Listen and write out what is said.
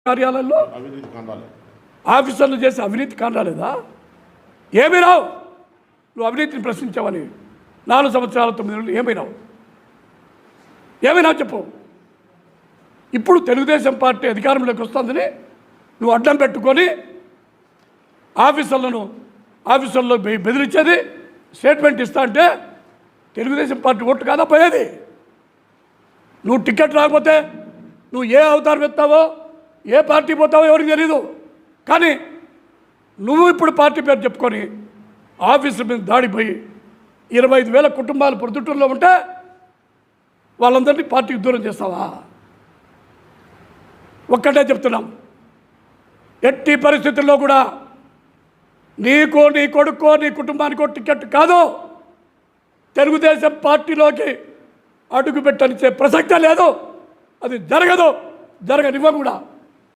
కార్యాలయంలో ఆఫీసర్లు చేసి అవినీతి కాండాలేదా? ఏమీ రావు. నువ్వు అవినీతిని ప్రశ్నించావని 4 సంవత్సరాల 9 నెలలు ఏమైనావు? చెప్పు. ఇప్పుడు తెలుగుదేశం పార్టీ అధికారంలోకి వస్తుందని నువ్వు అడ్డం పెట్టుకొని ఆఫీసర్లో బెదిరించేది, స్టేట్మెంట్ ఇస్తా అంటే తెలుగుదేశం పార్టీ ఓటు కాదా పోయేది? నువ్వు టికెట్ రాకపోతే నువ్వు ఏ అవతారం ఎత్తావో, ఏ పార్టీ పోతావో ఎవరికి తెలీదు. కానీ నువ్వు ఇప్పుడు పార్టీ పేరు చెప్పుకొని ఆఫీసుల మీద దాడిపోయి 25,000 కుటుంబాలు ప్రొద్దుటూరులో ఉంటే వాళ్ళందరినీ పార్టీకి దూరం చేస్తావా? ఒక్కటే చెప్తున్నాం, ఎట్టి పరిస్థితుల్లో కూడా నీకో, నీ కొడుకో, నీ కుటుంబానికో టికెట్ కాదు తెలుగుదేశం పార్టీలోకి అడుగు పెట్టనిచ్చే ప్రసక్తే లేదు. అది జరగదు, జరగనివ్వ కూడా.